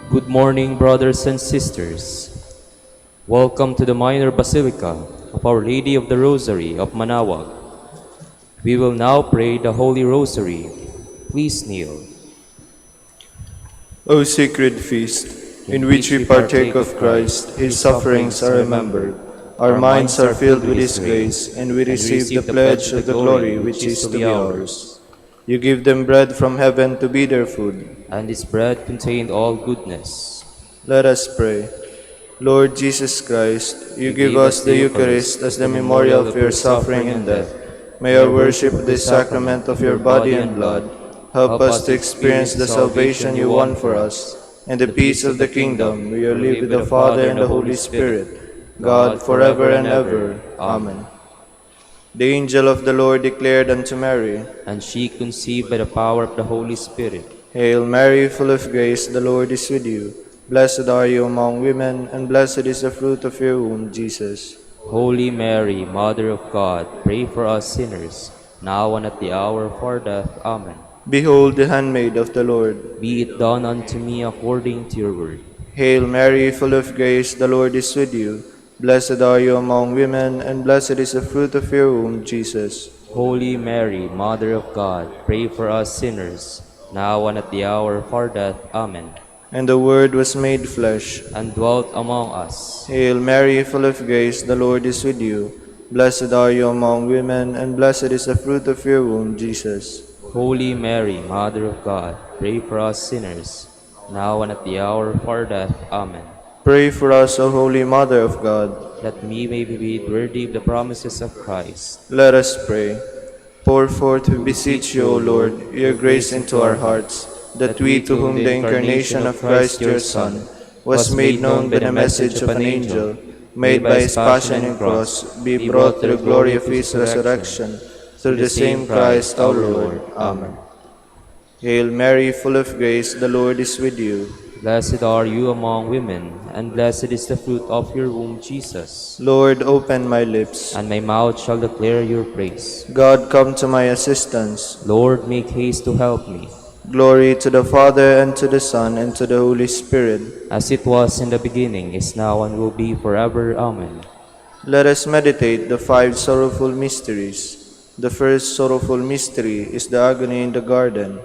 Good morning, brothers and sisters. Welcome to the Minor Basilica of Our Lady of the Rosary of Manaoag. We will now pray the Holy Rosary. Please kneel. O sacred feast, in which we partake of Christ, his sufferings are remembered. Our minds are filled with his grace, and we receive the pledge of the glory which is to be ours. You give them bread from heaven to be their food. And this bread contained all goodness. Let us pray. Lord Jesus Christ, you give us the Eucharist as the memorial of your suffering and death. May our worship of the sacrament of your body and blood help us to experience the salvation you won for us, and the peace of the kingdom where you live with the Father and the Holy Spirit, God, forever and ever. Amen. The angel of the Lord declared unto Mary, And she conceived by the power of the Holy Spirit. Hail Mary, full of grace, the Lord is with you. Blessed are you among women, and blessed is the fruit of your womb, Jesus. Holy Mary, Mother of God, pray for us sinners, now and at the hour of our death. Amen. Behold the handmaid of the Lord. Be it done unto me according to your word. Hail Mary, full of grace, the Lord is with you. Blessed are you among women, and blessed is the fruit of your womb, Jesus. Holy Mary, Mother of God, pray for us sinners, now and at the hour of our death. Amen. And the Word was made flesh, and dwelt among us. Hail Mary, full of grace, the Lord is with you. Blessed are you among women, and blessed is the fruit of your womb, Jesus. Holy Mary, Mother of God, pray for us sinners, now and at the hour of our death. Amen. Pray for us, O Holy Mother of God, that we may be made worthy of the promises of Christ. Let us pray. Pour forth, we beseech you, O Lord, your grace into our hearts, that we, to whom the incarnation of Christ your Son was made known by the message of an angel, made by his passion and cross, be brought to the glory of his resurrection, through the same Christ our Lord. Amen. Hail Mary, full of grace, the Lord is with you. Blessed are you among women, and blessed is the fruit of your womb, Jesus. Lord, open my lips, and my mouth shall declare your praise. God, come to my assistance. Lord, make haste to help me. Glory to the Father, and to the Son, and to the Holy Spirit. As it was in the beginning, is now, and will be forever. Amen. Let us meditate the 5 sorrowful mysteries. The first sorrowful mystery is the agony in the garden.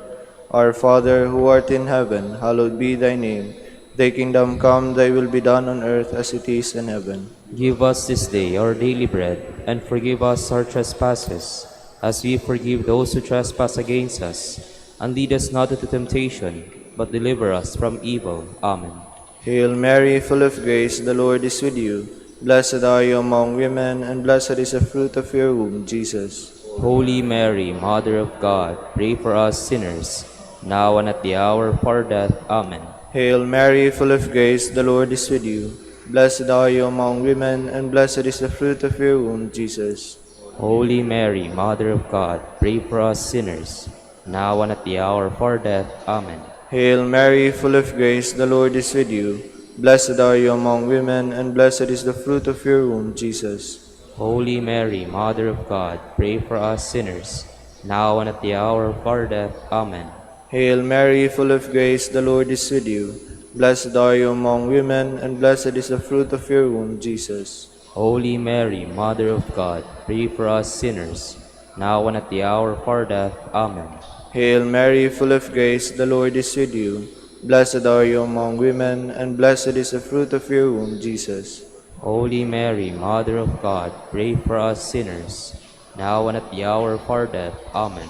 Our Father, who art in heaven, hallowed be thy name. Thy kingdom come, thy will be done on earth as it is in heaven. Give us this day our daily bread, and forgive us our trespasses, as we forgive those who trespass against us. And lead us not into temptation, but deliver us from evil. Amen. Hail Mary, full of grace, the Lord is with you. Blessed are you among women, and blessed is the fruit of your womb, Jesus. Holy Mary, Mother of God, pray for us sinners, now and at the hour of our death. Amen. Hail Mary, full of grace, the Lord is with you. Blessed are you among women, and blessed is the fruit of your womb, Jesus. Holy Mary, Mother of God, pray for us sinners, now and at the hour of our death. Amen. Hail Mary, full of grace, the Lord is with you. Blessed are you among women, and blessed is the fruit of your womb, Jesus. Holy Mary, Mother of God, pray for us sinners, now and at the hour of our death. Amen. Hail Mary, full of grace, the Lord is with you. Blessed are you among women, and blessed is the fruit of your womb, Jesus. Holy Mary, Mother of God, pray for us sinners, now and at the hour of our death. Amen. Hail Mary, full of grace, the Lord is with you. Blessed are you among women, and blessed is the fruit of your womb, Jesus. Holy Mary, Mother of God, pray for us sinners, now and at the hour of our death. Amen.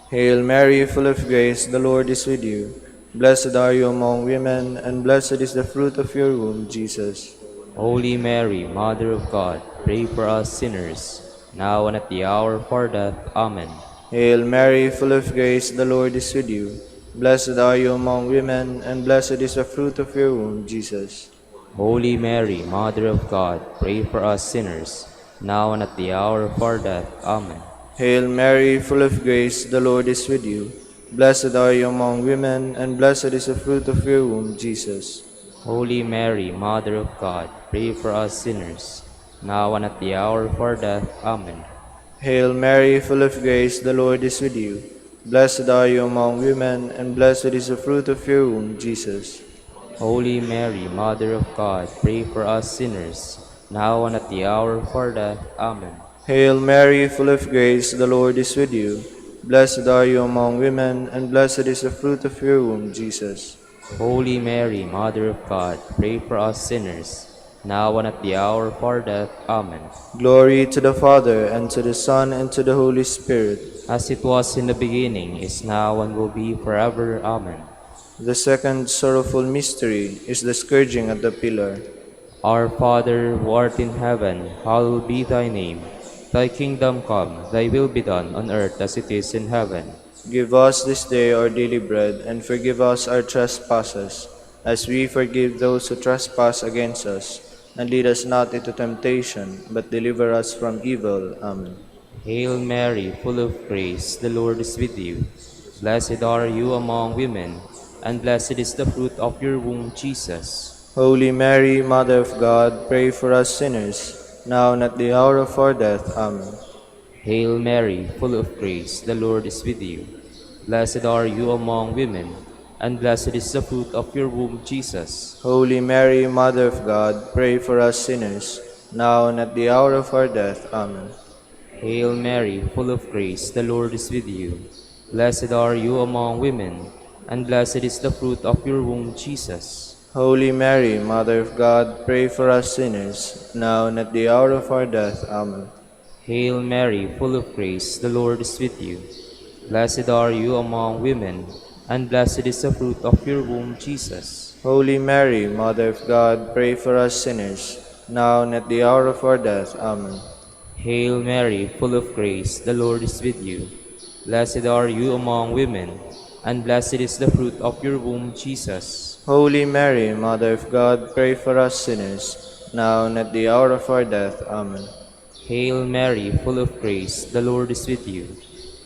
Hail Mary, full of grace, the Lord is with you. Blessed are you among women, and blessed is the fruit of your womb, Jesus. Holy Mary, Mother of God, pray for us sinners, now and at the hour of our death. Amen. Hail Mary, full of grace, the Lord is with you. Blessed are you among women, and blessed is the fruit of your womb, Jesus. Holy Mary, Mother of God, pray for us sinners, now and at the hour of our death. Amen. Hail Mary, full of grace, the Lord is with you. Blessed are you among women, and blessed is the fruit of your womb, Jesus. Holy Mary, Mother of God, pray for us sinners, now and at the hour of our death. Amen. Hail Mary, full of grace, the Lord is with you. Blessed are you among women, and blessed is the fruit of your womb, Jesus. Holy Mary, Mother of God, pray for us sinners, now and at the hour of our death. Amen. Hail Mary, full of grace, the Lord is with you. Blessed are you among women, and blessed is the fruit of your womb, Jesus. Holy Mary, Mother of God, pray for us sinners, now and at the hour of our death. Amen. Glory to the Father, and to the Son, and to the Holy Spirit. As it was in the beginning, is now, and will be forever. Amen. The second sorrowful mystery is the scourging at the pillar. Our Father, who art in heaven, hallowed be thy name. Thy kingdom come, thy will be done on earth as it is in heaven. Give us this day our daily bread, and forgive us our trespasses, as we forgive those who trespass against us. And lead us not into temptation, but deliver us from evil. Amen. Hail Mary, full of grace, the Lord is with you. Blessed are you among women, and blessed is the fruit of your womb, Jesus. Holy Mary, Mother of God, pray for us sinners, now and at the hour of our death. Amen. Hail Mary, full of grace, the Lord is with you. Blessed are you among women, and blessed is the fruit of your womb, Jesus. Holy Mary, Mother of God, pray for us sinners, now and at the hour of our death. Amen. Hail Mary, full of grace, the Lord is with you. Blessed are you among women, and blessed is the fruit of your womb, Jesus. Holy Mary, Mother of God, pray for us sinners, now and at the hour of our death. Amen. Hail Mary, full of grace, the Lord is with you. Blessed are you among women, and blessed is the fruit of your womb, Jesus. Holy Mary, Mother of God, pray for us sinners, now and at the hour of our death. Amen. Hail Mary, full of grace, the Lord is with you. Blessed are you among women, and blessed is the fruit of your womb, Jesus. Holy Mary, Mother of God, pray for us sinners, now and at the hour of our death. Amen. Hail Mary, full of grace, the Lord is with you.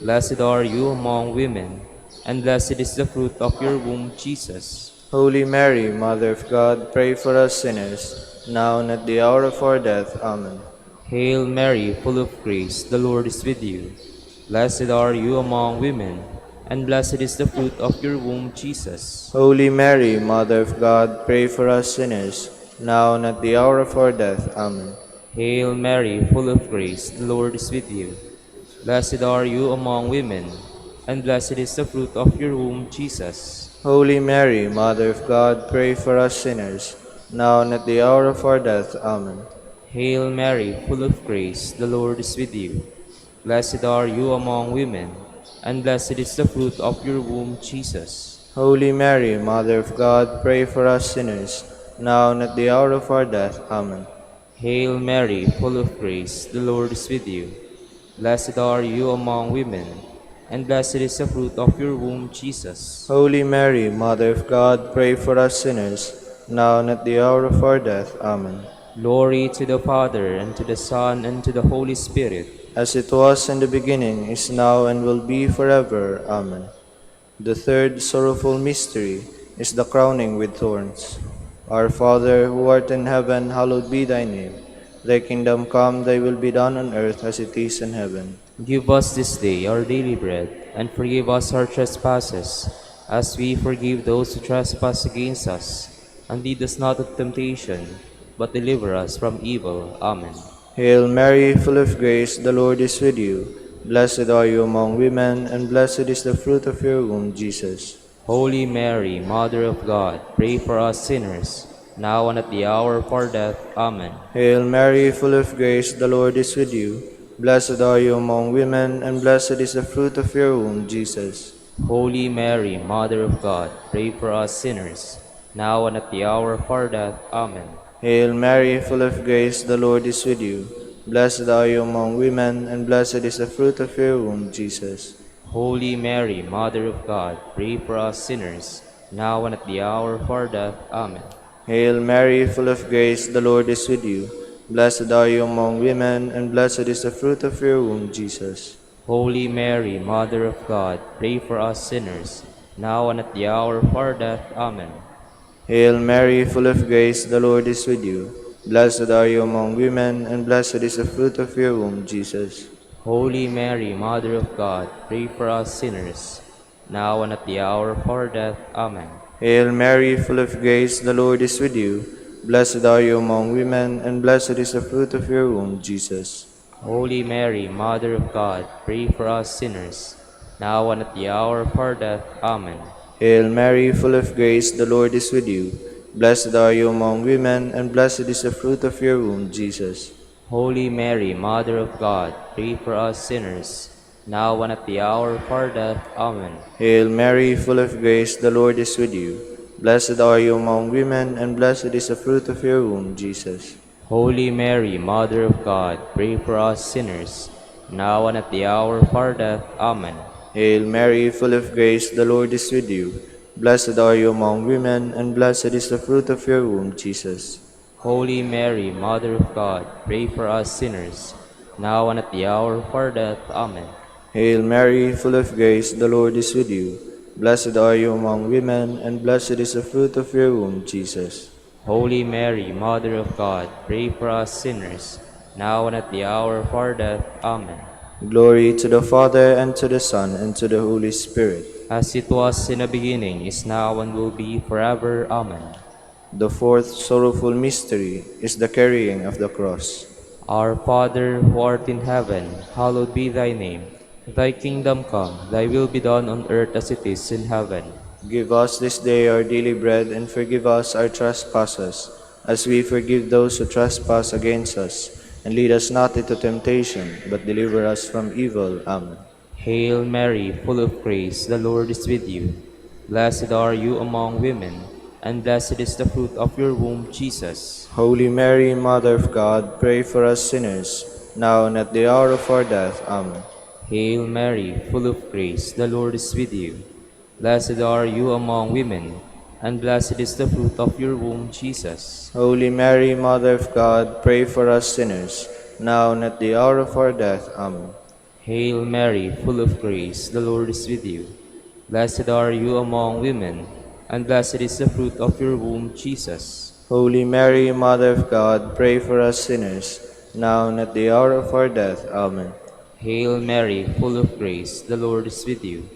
Blessed are you among women, and blessed is the fruit of your womb, Jesus. Holy Mary, Mother of God, pray for us sinners, now and at the hour of our death. Amen. Hail Mary, full of grace, the Lord is with you. Blessed are you among women, and blessed is the fruit of your womb, Jesus. Holy Mary, Mother of God, pray for us sinners, now and at the hour of our death. Amen. Hail Mary, full of grace, the Lord is with you. Blessed are you among women, and blessed is the fruit of your womb, Jesus. Holy Mary, Mother of God, pray for us sinners, now and at the hour of our death. Amen. Hail Mary, full of grace, the Lord is with you. Blessed are you among women, and blessed is the fruit of your womb, Jesus. Holy Mary, Mother of God, pray for us sinners, now and at the hour of our death. Amen. Hail Mary, full of grace, the Lord is with you. Blessed are you among women, and blessed is the fruit of your womb, Jesus. Holy Mary, Mother of God, pray for us sinners, now and at the hour of our death. Amen. Glory to the Father, and to the Son, and to the Holy Spirit. As it was in the beginning, is now, and will be forever. Amen. The third sorrowful mystery is the crowning with thorns. Our Father, who art in heaven, hallowed be thy name. Thy kingdom come, thy will be done on earth as it is in heaven. Give us this day our daily bread, and forgive us our trespasses, as we forgive those who trespass against us. And lead us not into temptation, but deliver us from evil. Amen. Hail Mary, full of grace, the Lord is with you. Blessed are you among women, and blessed is the fruit of your womb, Jesus. Holy Mary, Mother of God, pray for us sinners, now and at the hour of our death. Amen. Hail Mary, full of grace, the Lord is with you. Blessed are you among women, and blessed is the fruit of your womb, Jesus. Holy Mary, Mother of God, pray for us sinners, now and at the hour of our death. Amen. Hail Mary, full of grace, the Lord is with you. Blessed are you among women, and blessed is the fruit of your womb, Jesus. Holy Mary, Mother of God, pray for us sinners, now and at the hour of our death. Amen. Hail Mary, full of grace, the Lord is with you. Blessed are you among women, and blessed is the fruit of your womb, Jesus. Holy Mary, Mother of God, pray for us sinners, now and at the hour of our death. Amen. Hail Mary, full of grace, the Lord is with you. Blessed are you among women, and blessed is the fruit of your womb, Jesus. Holy Mary, Mother of God, pray for us sinners, now and at the hour of our death. Amen. Hail Mary, full of grace, the Lord is with you. Blessed are you among women, and blessed is the fruit of your womb, Jesus. Holy Mary, Mother of God, pray for us sinners, now and at the hour of our death. Amen. Hail Mary, full of grace, the Lord is with you. Blessed are you among women, and blessed is the fruit of your womb, Jesus. Holy Mary, Mother of God, pray for us sinners, now and at the hour of our death. Amen. Hail Mary, full of grace, the Lord is with you. Blessed are you among women, and blessed is the fruit of your womb, Jesus. Holy Mary, Mother of God, pray for us sinners, now and at the hour of our death. Amen. Hail Mary, full of grace, the Lord is with you. Blessed are you among women, and blessed is the fruit of your womb, Jesus. Holy Mary, Mother of God, pray for us sinners, now and at the hour of our death. Amen. Hail Mary, full of grace, the Lord is with you. Blessed are you among women, and blessed is the fruit of your womb, Jesus. Holy Mary, Mother of God, pray for us sinners, now and at the hour of our death. Amen. Glory to the Father, and to the Son, and to the Holy Spirit. As it was in the beginning, is now, and will be forever. Amen. The fourth sorrowful mystery is the carrying of the cross. Our Father, who art in heaven, hallowed be thy name. Thy kingdom come, thy will be done on earth as it is in heaven. Give us this day our daily bread, and forgive us our trespasses, as we forgive those who trespass against us. And lead us not into temptation, but deliver us from evil. Amen. Hail Mary, full of grace, the Lord is with you. Blessed are you among women, and blessed is the fruit of your womb, Jesus. Holy Mary, Mother of God, pray for us sinners, now and at the hour of our death. Amen. Hail Mary, full of grace, the Lord is with you. Blessed are you among women, and blessed is the fruit of your womb, Jesus. Holy Mary, Mother of God, pray for us sinners, now and at the hour of our death. Amen. Hail Mary, full of grace, the Lord is with you. Blessed are you among women, and blessed is the fruit of your womb, Jesus. Holy Mary, Mother of God, pray for us sinners, now and at the hour of our death. Amen. Hail Mary, full of grace, the Lord is with you.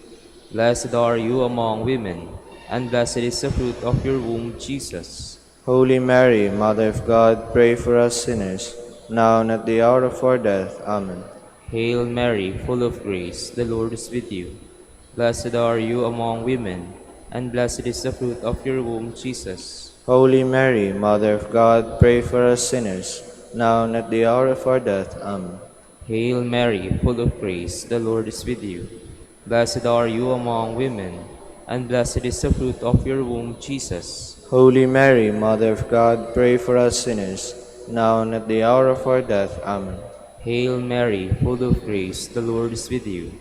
Blessed are you among women, and blessed is the fruit of your womb, Jesus. Holy Mary, Mother of God, pray for us sinners, now and at the hour of our death. Amen. Hail Mary, full of grace, the Lord is with you. Blessed are you among women, and blessed is the fruit of your womb, Jesus. Holy Mary, Mother of God, pray for us sinners, now and at the hour of our death. Amen. Hail Mary, full of grace, the Lord is with you. Blessed are you among women, and blessed is the fruit of your womb, Jesus. Holy Mary, Mother of God, pray for us sinners, now and at the hour of our death. Amen. Hail Mary, full of grace, the Lord is with you.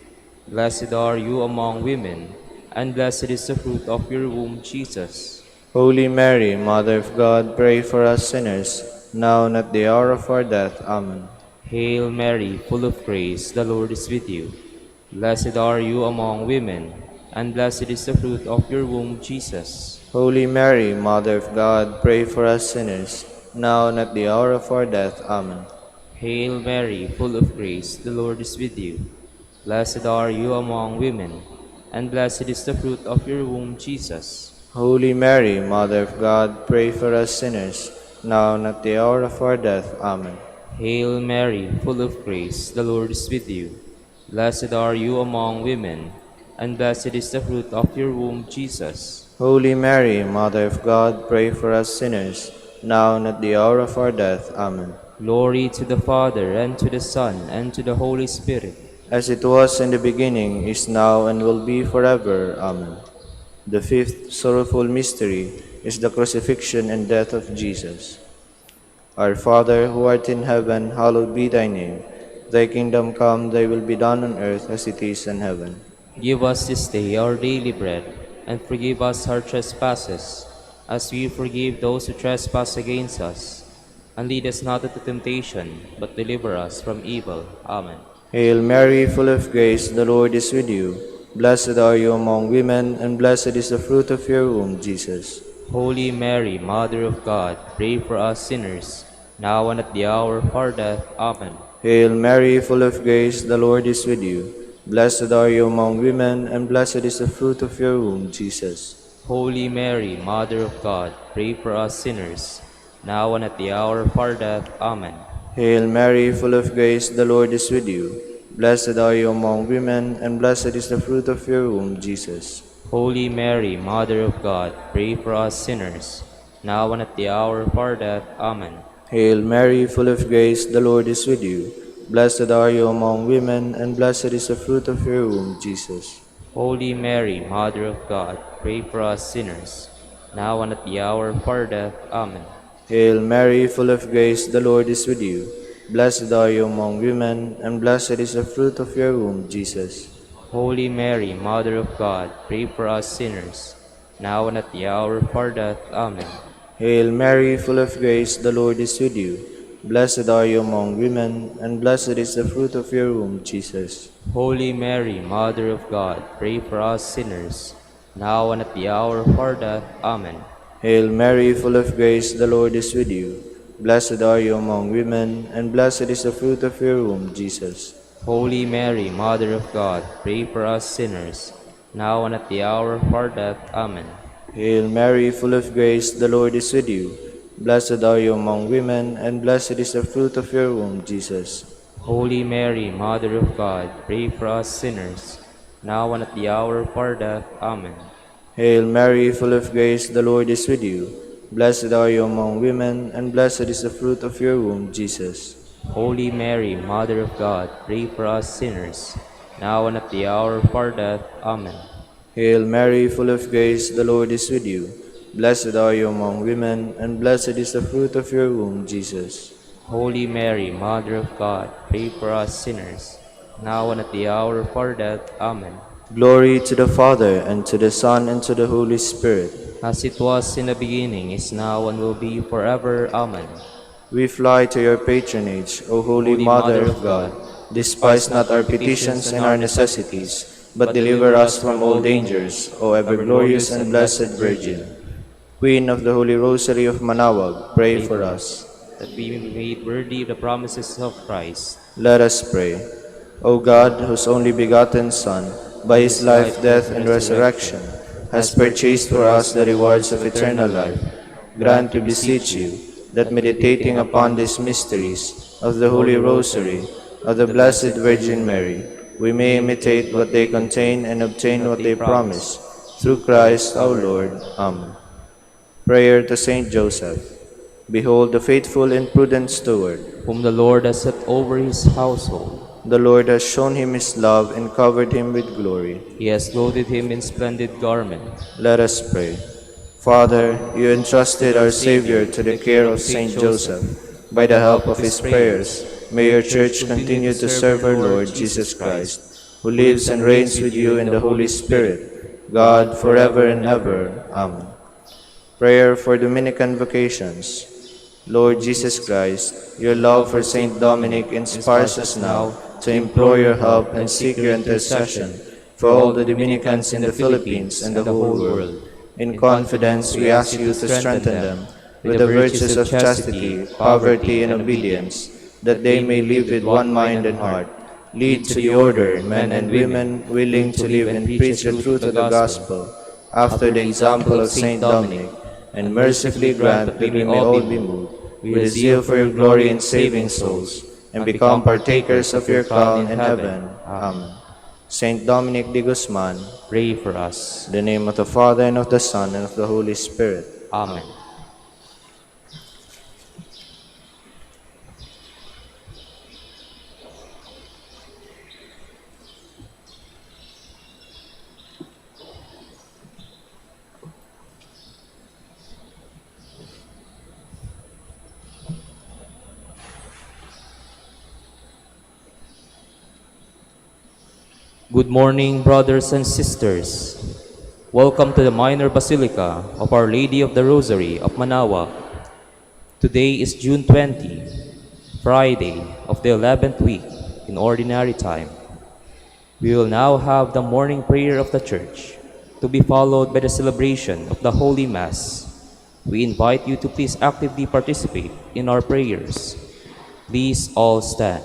Blessed are you among women, and blessed is the fruit of your womb, Jesus. Holy Mary, Mother of God, pray for us sinners, now and at the hour of our death. Amen. Hail Mary, full of grace, the Lord is with you. Blessed are you among women, and blessed is the fruit of your womb, Jesus. Holy Mary, Mother of God, pray for us sinners, now and at the hour of our death. Amen. Hail Mary, full of grace, the Lord is with you. Blessed are you among women, and blessed is the fruit of your womb, Jesus. Holy Mary, Mother of God, pray for us sinners, now and at the hour of our death. Amen. Hail Mary, full of grace, the Lord is with you. Blessed are you among women, and blessed is the fruit of your womb, Jesus. Holy Mary, Mother of God, pray for us sinners, now and at the hour of our death. Amen. Glory to the Father, and to the Son, and to the Holy Spirit. As it was in the beginning, is now, and will be forever. Amen. The fifth sorrowful mystery is the crucifixion and death of Jesus. Our Father, who art in heaven, hallowed be thy name. Thy kingdom come, thy will be done on earth as it is in heaven. Give us this day our daily bread, and forgive us our trespasses, as we forgive those who trespass against us. And lead us not into temptation, but deliver us from evil. Amen. Hail Mary, full of grace, the Lord is with you. Blessed are you among women, and blessed is the fruit of your womb, Jesus. Holy Mary, Mother of God, pray for us sinners, now and at the hour of our death. Amen. Hail Mary, full of grace, the Lord is with you. Blessed are you among women, and blessed is the fruit of your womb, Jesus. Holy Mary, Mother of God, pray for us sinners, now and at the hour of our death. Amen. Hail Mary, full of grace, the Lord is with you. Blessed are you among women, and blessed is the fruit of your womb, Jesus. Holy Mary, Mother of God, pray for us sinners, now and at the hour of our death. Amen. Hail Mary, full of grace, the Lord is with you. Blessed are you among women, and blessed is the fruit of your womb, Jesus. Holy Mary, Mother of God, pray for us sinners, now and at the hour of our death. Amen. Hail Mary, full of grace, the Lord is with you. Blessed are you among women, and blessed is the fruit of your womb, Jesus. Holy Mary, Mother of God, pray for us sinners, now and at the hour of our death. Amen. Hail Mary, full of grace, the Lord is with you. Blessed are you among women, and blessed is the fruit of your womb, Jesus. Holy Mary, Mother of God, pray for us sinners, now and at the hour of our death. Amen. Hail Mary, full of grace, the Lord is with you. Blessed are you among women, and blessed is the fruit of your womb, Jesus. Holy Mary, Mother of God, pray for us sinners, now and at the hour of our death. Amen. Hail Mary, full of grace, the Lord is with you. Blessed are you among women, and blessed is the fruit of your womb, Jesus. Holy Mary, Mother of God, pray for us sinners, now and at the hour of our death. Amen. Hail Mary, full of grace, the Lord is with you. Blessed are you among women, and blessed is the fruit of your womb, Jesus. Holy Mary, Mother of God, pray for us sinners, now and at the hour of our death. Amen. Hail Mary, full of grace, the Lord is with you. Blessed are you among women, and blessed is the fruit of your womb, Jesus. Holy Mary, Mother of God, pray for us sinners, now and at the hour of our death. Amen. Glory to the Father, and to the Son, and to the Holy Spirit. As it was in the beginning, is now, and will be forever. Amen. We fly to your patronage, O Holy Mother of God. Despise not our petitions and our necessities, but deliver us from all dangers, O ever-glorious and blessed Virgin. Queen of the Holy Rosary of Manaoag, pray for us. That we may be made worthy of the promises of Christ. Let us pray. O God, whose only begotten Son, by his life, death, and resurrection, has purchased for us the rewards of eternal life, grant, we beseech you, that meditating upon these mysteries of the Holy Rosary of the Blessed Virgin Mary, we may imitate what they contain and obtain what they promise. Through Christ our Lord. Amen. Prayer to Saint Joseph. Behold the faithful and prudent steward. Whom the Lord has set over his household. The Lord has shown him his love and covered him with glory. He has clothed him in splendid garment. Let us pray. Father, you entrusted our Savior to the care of Saint Joseph. By the help of his prayers, may your Church continue to serve our Lord Jesus Christ, who lives and reigns with you in the Holy Spirit, God, forever and ever. Amen. Prayer for Dominican vocations. Lord Jesus Christ, your love for Saint Dominic inspires us now to implore your help and seek your intercession for all the Dominicans in the Philippines and the whole world. In confidence, we ask you to strengthen them with the virtues of chastity, poverty, and obedience, that they may live with one mind and heart. Lead to the order men and women willing to live and preach the truth of the gospel, after the example of Saint Dominic, and mercifully grant that we may all be moved with a zeal for your glory in saving souls, and become partakers of your crown in heaven. Amen. Saint Dominic de Guzman, Pray for us. in the name of the Father, and of the Son, and of the Holy Spirit. Amen. Good morning, brothers and sisters. Welcome to the Minor Basilica of Our Lady of the Rosary of Manaoag. Today is June 20, Friday of the 11th week in Ordinary Time. We will now have the morning prayer of the Church, to be followed by the celebration of the Holy Mass. We invite you to please actively participate in our prayers. Please all stand.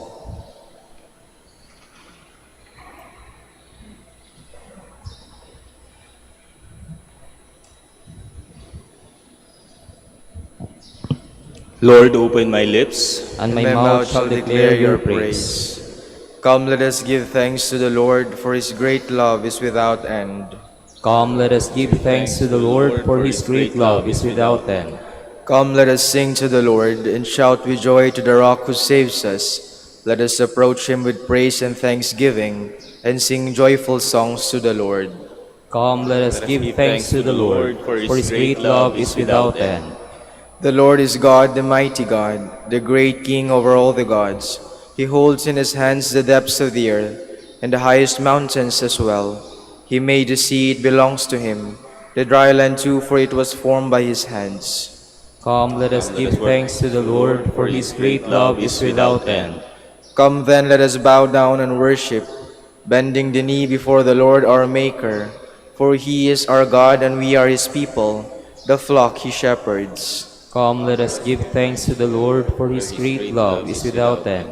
Lord, open my lips. and And my mouth shall declare your praise. Come, let us give thanks to the Lord, for his great love is without end. Come, let us give thanks to the Lord, for his great love is without end. Come, let us sing to the Lord, and shout with joy to the rock who saves us. Let us approach him with praise and thanksgiving, and sing joyful songs to the Lord. Come, let us give thanks to the Lord, for his great love is without end. The Lord is God, the mighty God, the great King over all the gods. He holds in his hands the depths of the earth, and the highest mountains as well. He made the sea, it belongs to him, the dry land too, for it was formed by his hands. Come, let us give thanks to the Lord, for his great love is without end. Come then, let us bow down and worship, bending the knee before the Lord our Maker. For he is our God, and we are his people, the flock he shepherds. Come, let us give thanks to the Lord, for his great love is without end.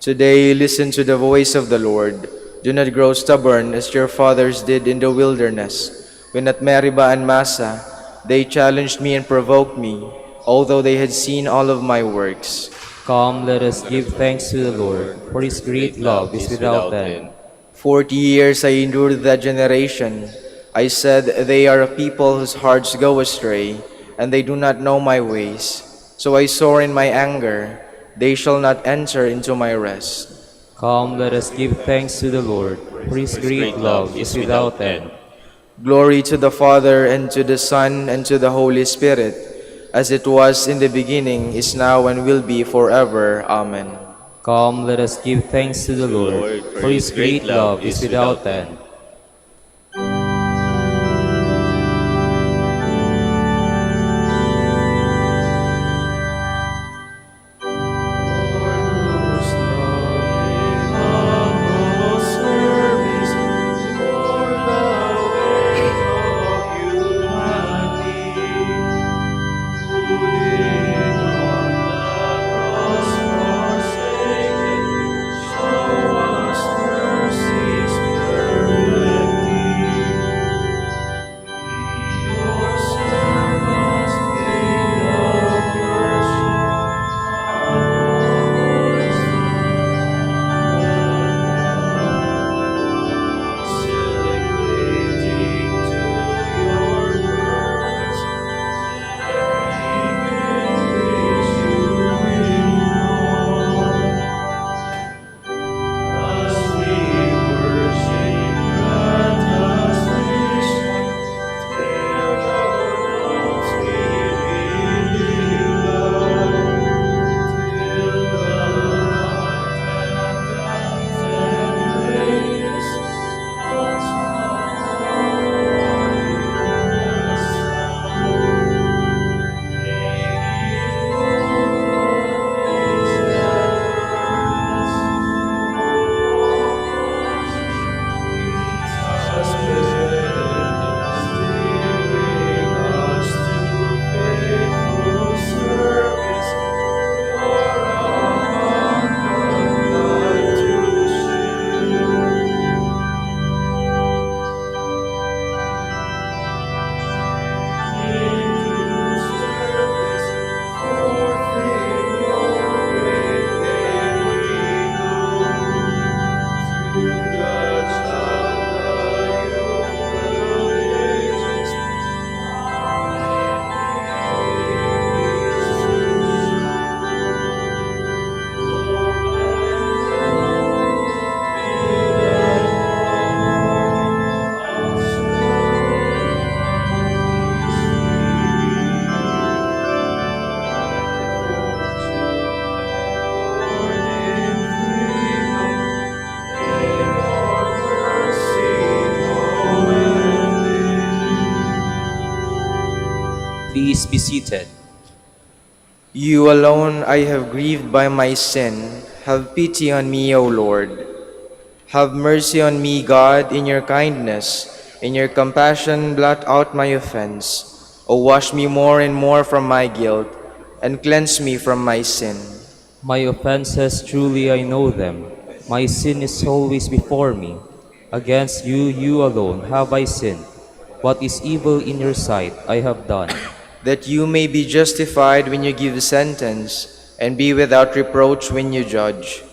Today listen to the voice of the Lord. Do not grow stubborn as your fathers did in the wilderness, when at Meribah and Massa they challenged me and provoked me, although they had seen all of my works. Come, let us give thanks to the Lord, for his great love is without end. 40 years I endured that generation. I said, they are a people whose hearts go astray, and they do not know my ways. So I swore in my anger, they shall not enter into my rest. Come, let us give thanks to the Lord, for his great love is without end. Glory to the Father, and to the Son, and to the Holy Spirit, as it was in the beginning, is now, and will be forever. Amen. Come, let us give thanks to the Lord, for his great love is without end. Please be seated. You alone I have grieved by my sin. Have pity on me, O Lord. Have mercy on me, God, in your kindness. In your compassion, blot out my offense. O wash me more and more from my guilt, and cleanse me from my sin. My offenses, truly I know them. My sin is always before me. Against you, you alone, have I sinned. What is evil in your sight I have done, that you may be justified when you give sentence, and be without reproach when you judge.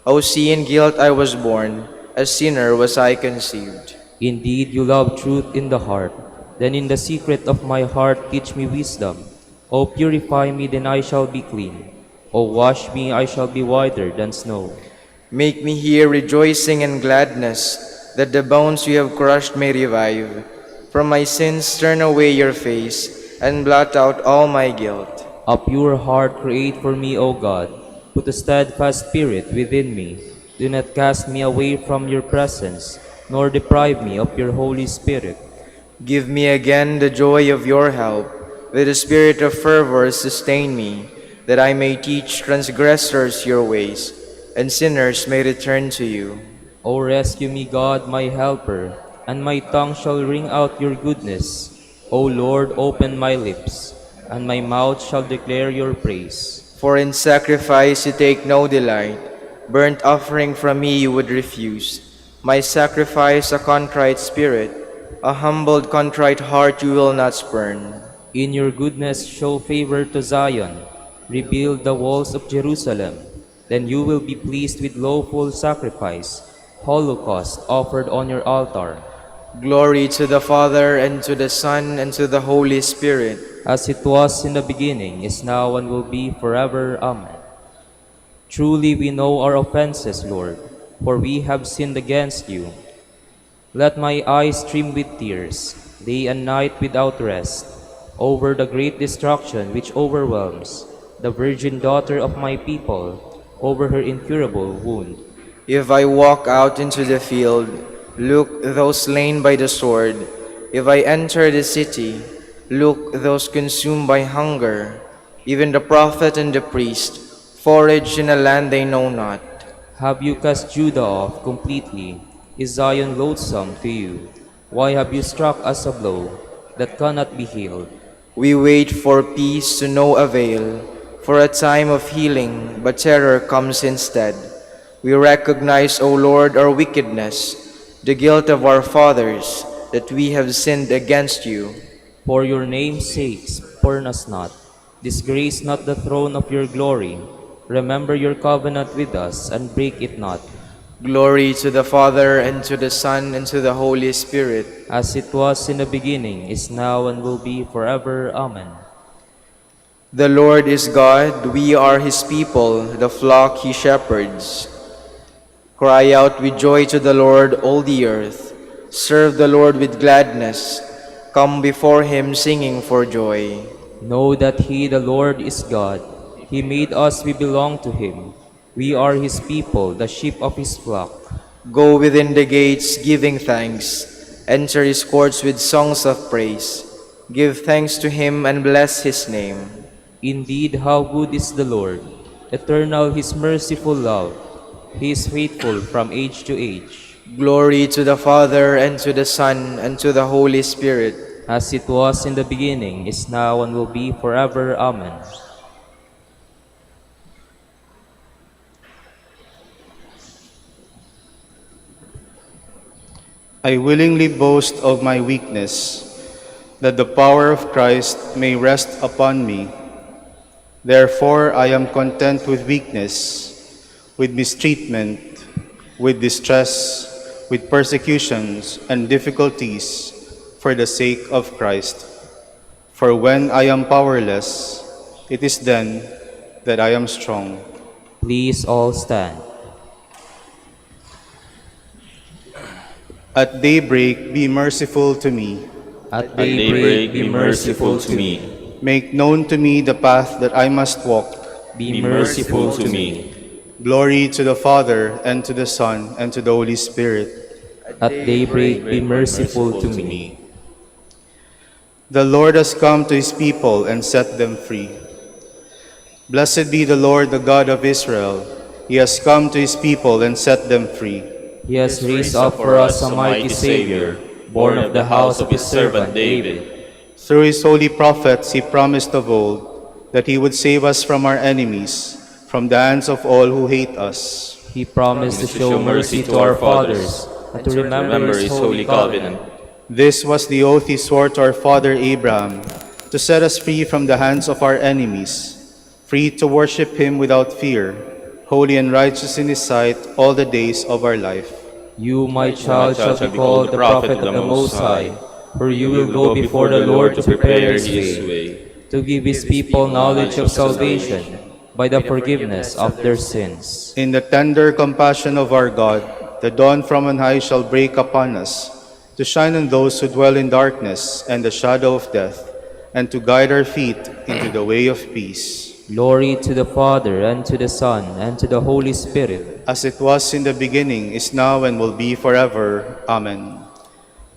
O see, in guilt I was born, a sinner was I conceived. Indeed, you love truth in the heart. Then in the secret of my heart teach me wisdom. O purify me, then I shall be clean. O wash me, I shall be whiter than snow. Make me hear rejoicing and gladness, that the bones you have crushed may revive. From my sins turn away your face, and blot out all my guilt. A pure heart create for me, O God. Put a steadfast spirit within me. Do not cast me away from your presence, nor deprive me of your Holy Spirit. Give me again the joy of your help. With a spirit of fervor sustain me, that I may teach transgressors your ways, and sinners may return to you. O rescue me, God, my helper, and my tongue shall ring out your goodness. O Lord, open my lips, and my mouth shall declare your praise. For in sacrifice you take no delight, burnt offering from me you would refuse. My sacrifice a contrite spirit, a humbled contrite heart you will not spurn. In your goodness show favor to Zion, rebuild the walls of Jerusalem. Then you will be pleased with lawful sacrifice, holocaust offered on your altar. Glory to the Father, and to the Son, and to the Holy Spirit. As it was in the beginning, is now, and will be forever. Amen. Truly we know our offenses, Lord, for we have sinned against you. Let my eyes stream with tears, day and night without rest, over the great destruction which overwhelms the virgin daughter of my people, over her incurable wound. If I walk out into the field, look those slain by the sword. If I enter the city, look those consumed by hunger. Even the prophet and the priest forage in a land they know not. Have you cast Judah off completely? Is Zion loathsome to you? Why have you struck us a blow that cannot be healed? We wait for peace to no avail, for a time of healing, but terror comes instead. We recognize, O Lord, our wickedness, the guilt of our fathers, that we have sinned against you. For your name's sake, spurn us not. Disgrace not the throne of your glory. Remember your covenant with us, and break it not. Glory to the Father, and to the Son, and to the Holy Spirit. As it was in the beginning, is now, and will be forever. Amen. The Lord is God, we are his people, the flock he shepherds. Cry out with joy to the Lord, all the earth. Serve the Lord with gladness. Come before him singing for joy. Know that he, the Lord, is God. He made us, we belong to him. We are his people, the sheep of his flock. Go within the gates, giving thanks. Enter his courts with songs of praise. Give thanks to him and bless his name. Indeed, how good is the Lord! Eternal his merciful love. He is faithful from age to age. Glory to the Father, and to the Son, and to the Holy Spirit. As it was in the beginning, is now, and will be forever. Amen. I willingly boast of my weakness, that the power of Christ may rest upon me. Therefore I am content with weakness, with mistreatment, with distress, with persecutions and difficulties, for the sake of Christ. For when I am powerless, it is then that I am strong. Please all stand. At daybreak, be merciful to me. At At daybreak, be merciful to me. Make known to me the path that I must walk. Be Be merciful to me. Glory to the Father, and to the Son, and to the Holy Spirit. At daybreak, be merciful to me. The Lord has come to his people and set them free. Blessed be the Lord, the God of Israel. He has come to his people and set them free. He has raised up for us a mighty Savior, born of the house of his servant David. Through his holy prophets he promised of old that he would save us from our enemies, from the hands of all who hate us. He promised to show mercy to our fathers, and to remember his holy covenant. This was the oath he swore to our father Abraham, to set us free from the hands of our enemies, free to worship him without fear, holy and righteous in his sight all the days of our life. You, my child, shall be called the prophet of the Most High, for you will go before the Lord to prepare his way, to give his people knowledge of salvation by the forgiveness of their sins. In the tender compassion of our God, the dawn from on high shall break upon us, to shine on those who dwell in darkness and the shadow of death, and to guide our feet into the way of peace. Glory to the Father, and to the Son, and to the Holy Spirit. As it was in the beginning, is now, and will be forever. Amen.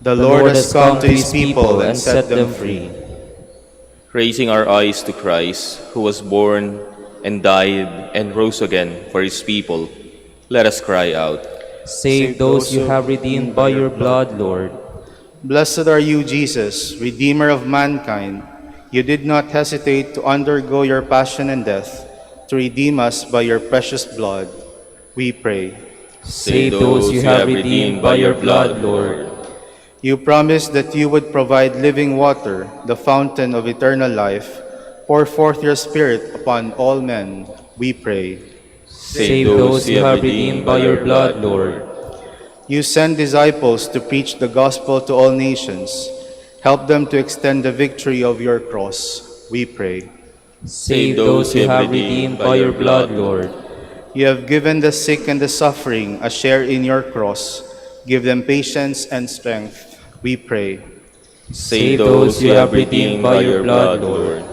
The Lord has come to his people and set them free. Raising our eyes to Christ, who was born and died and rose again for his people, let us cry out. Save those you have redeemed by your blood, Lord. Blessed are you, Jesus, Redeemer of mankind. You did not hesitate to undergo your passion and death to redeem us by your precious blood. We pray. Save those you have redeemed by your blood, Lord. You promised that you would provide living water, the fountain of eternal life. Pour forth your Spirit upon all men. We pray. Save those you have redeemed by your blood, Lord. You send disciples to preach the gospel to all nations. Help them to extend the victory of your cross. We pray. Save those you have redeemed by your blood, Lord. You have given the sick and the suffering a share in your cross. Give them patience and strength. We pray. Save those you have redeemed by your blood, Lord.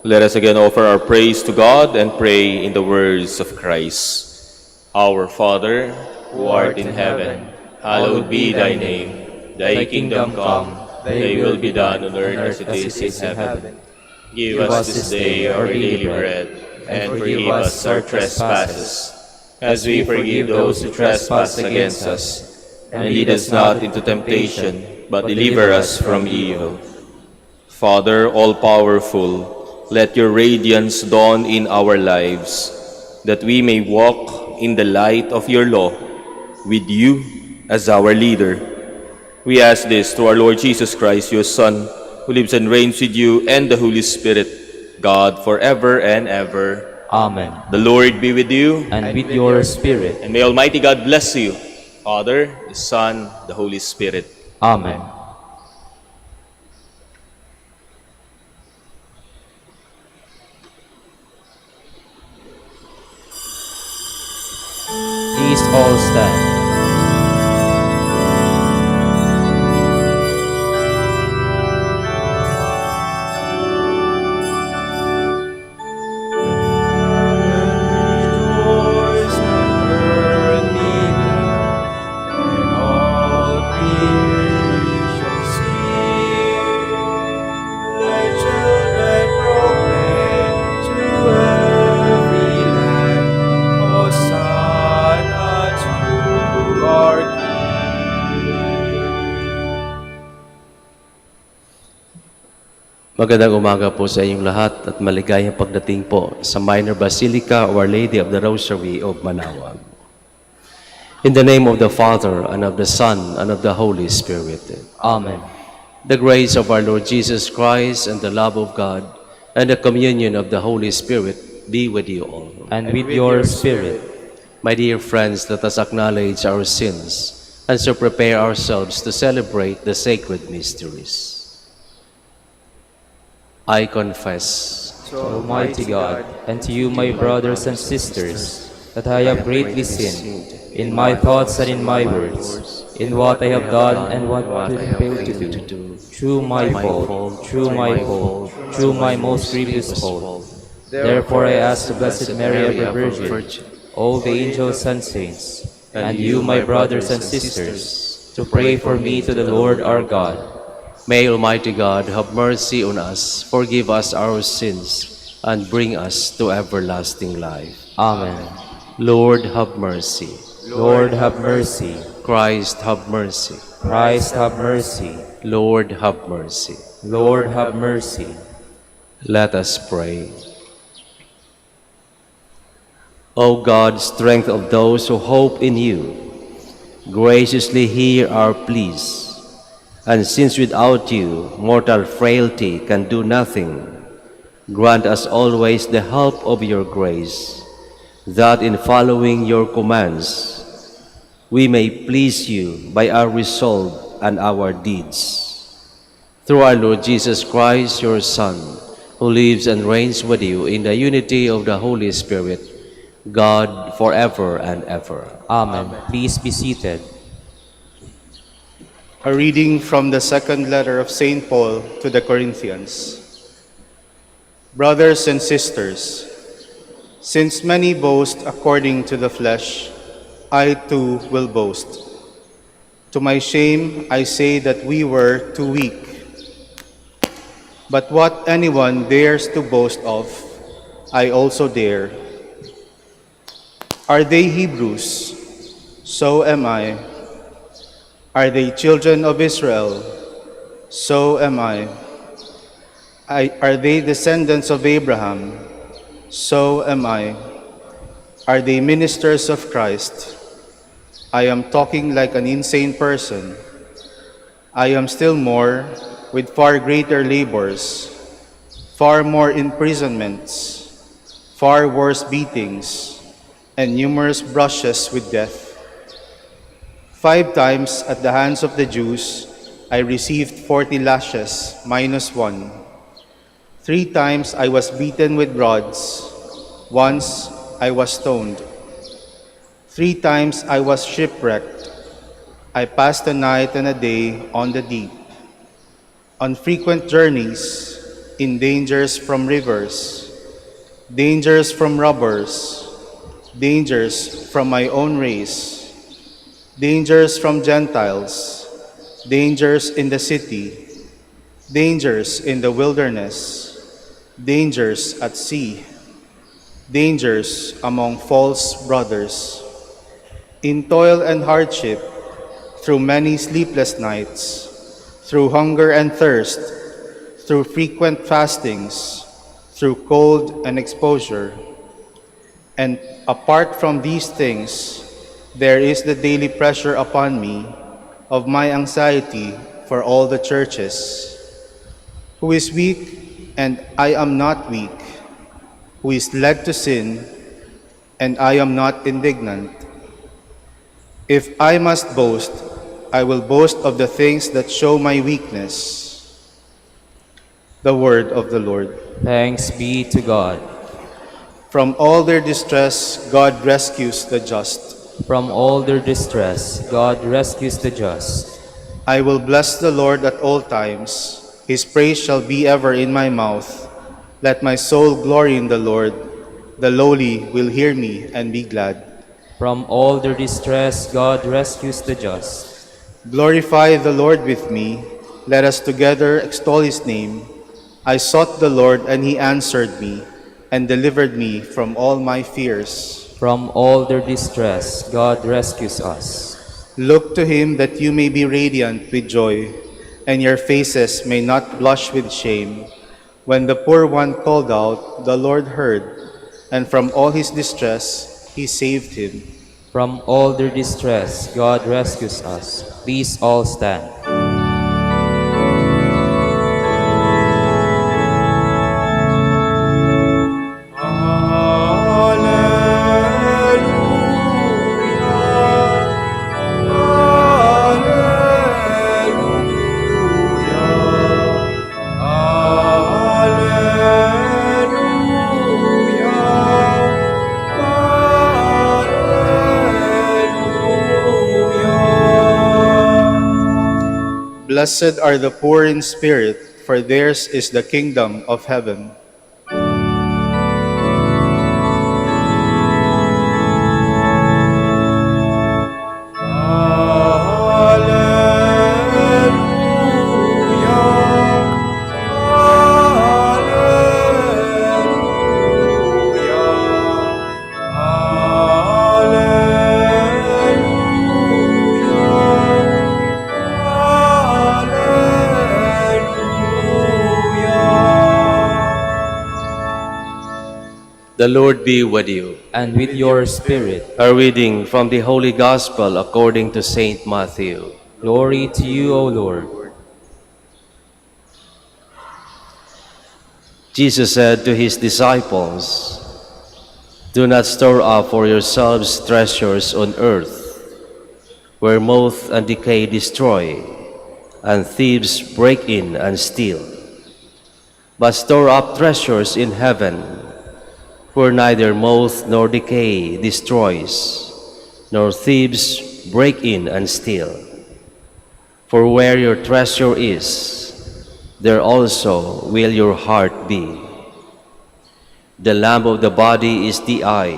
Let us again offer our praise to God and pray in the words of Christ. Our Father, who art in heaven, hallowed be thy name. Thy kingdom come, thy will be done on earth as it is in heaven. Give us this day our daily bread, and forgive us our trespasses, as we forgive those who trespass against us. And lead us not into temptation, but deliver us from evil. Father all-powerful, let your radiance dawn in our lives, that we may walk in the light of your law, with you as our leader. We ask this through our Lord Jesus Christ, your Son, who lives and reigns with you and the Holy Spirit, God, forever and ever. Amen. The Lord be with you, And with your spirit. and may Almighty God bless you, Father, the Son, the Holy Spirit. Amen. Please all stand. Magandang umaga po sa inyong lahat at maligayang pagdating po sa Minor Basilica of Our Lady of the Rosary of Manaoag. In the name of the Father, and of the Son, and of the Holy Spirit. Amen. The grace of our Lord Jesus Christ, and the love of God, and the communion of the Holy Spirit be with you all. And with your spirit. My dear friends, let us acknowledge our sins, and so prepare ourselves to celebrate the sacred mysteries. I confess To Almighty God, and to you, my brothers and sisters, that I have greatly sinned in my thoughts and in my words, in what I have done and what I have failed to do, through my fault, through my most grievous fault. Therefore I ask the Blessed Mary, ever Virgin, all the angels and saints, and you, my brothers and sisters, to pray for me to the Lord our God. May Almighty God have mercy on us, forgive us our sins, and bring us to everlasting life. Amen. Lord, have mercy. Lord, have mercy. Christ, have mercy. Christ, have mercy. Lord, have mercy. Lord, have mercy. Let us pray. O God, strength of those who hope in you, graciously hear our pleas, And since without you, mortal frailty can do nothing, grant us always the help of your grace, that in following your commands, we may please you by our resolve and our deeds. Through our Lord Jesus Christ, your Son, who lives and reigns with you in the unity of the Holy Spirit, God forever and ever. Amen. Please be seated. A reading from the second letter of St. Paul to the Corinthians. Brothers and sisters, since many boast according to the flesh, I too will boast. To my shame, I say that we were too weak. But what anyone dares to boast of, I also dare. Are they Hebrews? So am I. Are they children of Israel? So am I. Are they descendants of Abraham? So am I. Are they ministers of Christ? I am talking like an insane person. I am still more, with far greater labors, far more imprisonments, far worse beatings, and numerous brushes with death. 5 times at the hands of the Jews, I received 40 lashes minus 1. 3 times I was beaten with rods. Once I was stoned. 3 times I was shipwrecked. I passed a night and a day on the deep. On frequent journeys, in dangers from rivers, dangers from robbers, dangers from my own race, dangers from Gentiles, dangers in the city, dangers in the wilderness, dangers at sea, dangers among false brothers, in toil and hardship, through many sleepless nights, through hunger and thirst, through frequent fastings, through cold and exposure. And apart from these things, there is the daily pressure upon me of my anxiety for all the churches. Who is weak, and I am not weak, who is led to sin, and I am not indignant. If I must boast, I will boast of the things that show my weakness. The word of the Lord. Thanks be to God. From all their distress, God rescues the just. From all their distress, God rescues the just. I will bless the Lord at all times. His praise shall be ever in my mouth. Let my soul glory in the Lord. The lowly will hear me and be glad. From all their distress, God rescues the just. Glorify the Lord with me. Let us together extol his name. I sought the Lord, and he answered me, and delivered me from all my fears. From all their distress, God rescues us. Look to him that you may be radiant with joy, and your faces may not blush with shame. When the poor one called out, the Lord heard, and from all his distress he saved him. From all their distress, God rescues us. Please all stand. Blessed are the poor in spirit, for theirs is the kingdom of heaven. The Lord be with you. And with your spirit. A reading from the Holy Gospel according to Saint Matthew. Glory to you, O Lord. Jesus said to his disciples, "Do not store up for yourselves treasures on earth, where moth and decay destroy, and thieves break in and steal. But store up treasures in heaven, where neither moth nor decay destroys, nor thieves break in and steal. For where your treasure is, there also will your heart be. The lamp of the body is the eye.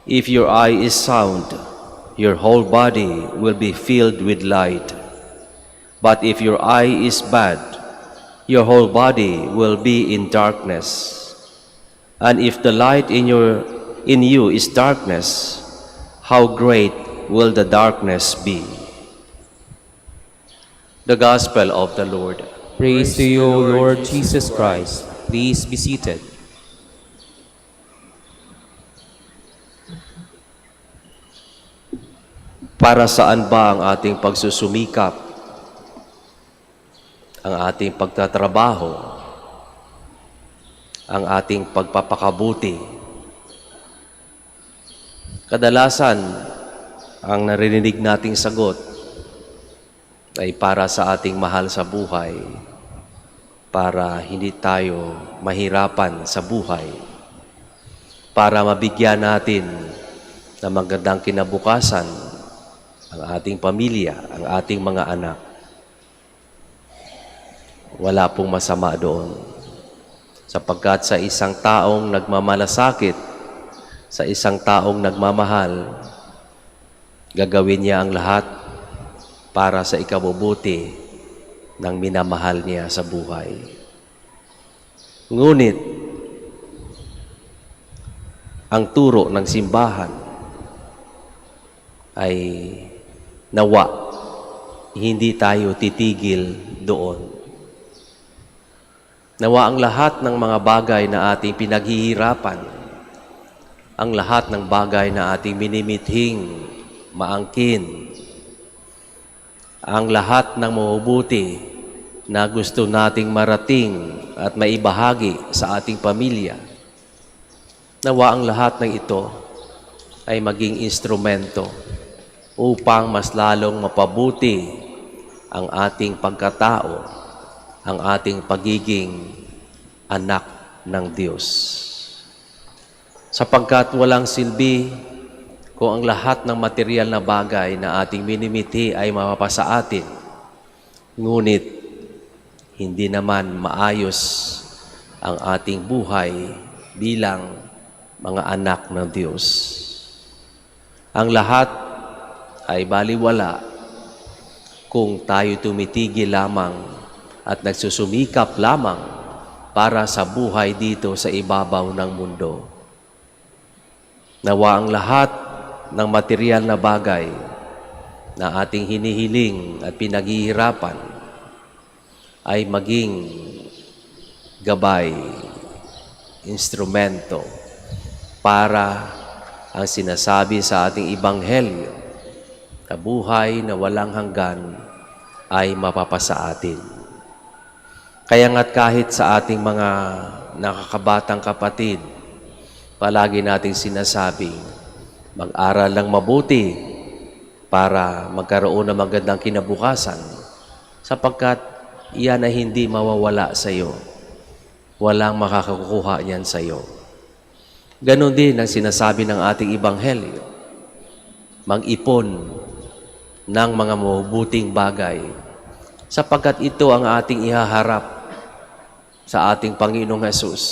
If your eye is sound, your whole body will be filled with light. But if your eye is bad, your whole body will be in darkness. And if the light in you is darkness, how great will the darkness be?" The Gospel of the Lord. Praise to you, O Lord Jesus Christ. Please be seated. Para saan ba ang ating pagsusumikap, ang ating pagtatrabaho, ang ating pagpapakabuti? Kadalasan, ang naririnig nating sagot ay para sa ating mahal sa buhay, para hindi tayo mahirapan sa buhay, para mabigyan natin ng magandang kinabukasan ang ating pamilya, ang ating mga anak. Wala pong masama doon. Sapagkat sa isang taong nagmamalasakit, sa isang taong nagmamahal, gagawin niya ang lahat para sa ikabubuti ng minamahal niya sa buhay. Ngunit, ang turo ng simbahan ay nawa, hindi tayo titigil doon. Nawa ang lahat ng mga bagay na ating pinaghihirapan, ang lahat ng bagay na ating minimithing, maangkin, ang lahat ng mabubuti na gusto nating marating at maibahagi sa ating pamilya, nawa ang lahat ng ito ay maging instrumento upang mas lalong mapabuti ang ating pagkatao, ang ating pagiging anak ng Diyos. Sapagkat walang silbi kung ang lahat ng material na bagay na ating minimiti ay mapapasa atin, ngunit hindi naman maayos ang ating buhay bilang mga anak ng Diyos. Ang lahat ay baliwala kung tayo tumitigil lamang at nagsusumikap lamang para sa buhay dito sa ibabaw ng mundo. Nawa ang lahat ng material na bagay na ating hinihiling at pinaghihirapan ay maging gabay, instrumento para ang sinasabi sa ating Ebanghelyo na buhay na walang hanggan ay mapapasa atin. Kaya nga't kahit sa ating mga nakakabatang kapatid, palagi nating sinasabi, mag-aral lang mabuti para magkaroon ng magandang kinabukasan, sapagkat iyan ay hindi mawawala sa iyo. Walang makakakuha niyan sa iyo. Ganon din ang sinasabi ng ating Ebanghelyo. Mag-ipon ng mga mabubuting bagay, sapagkat ito ang ating ihaharap sa ating Panginoong Hesus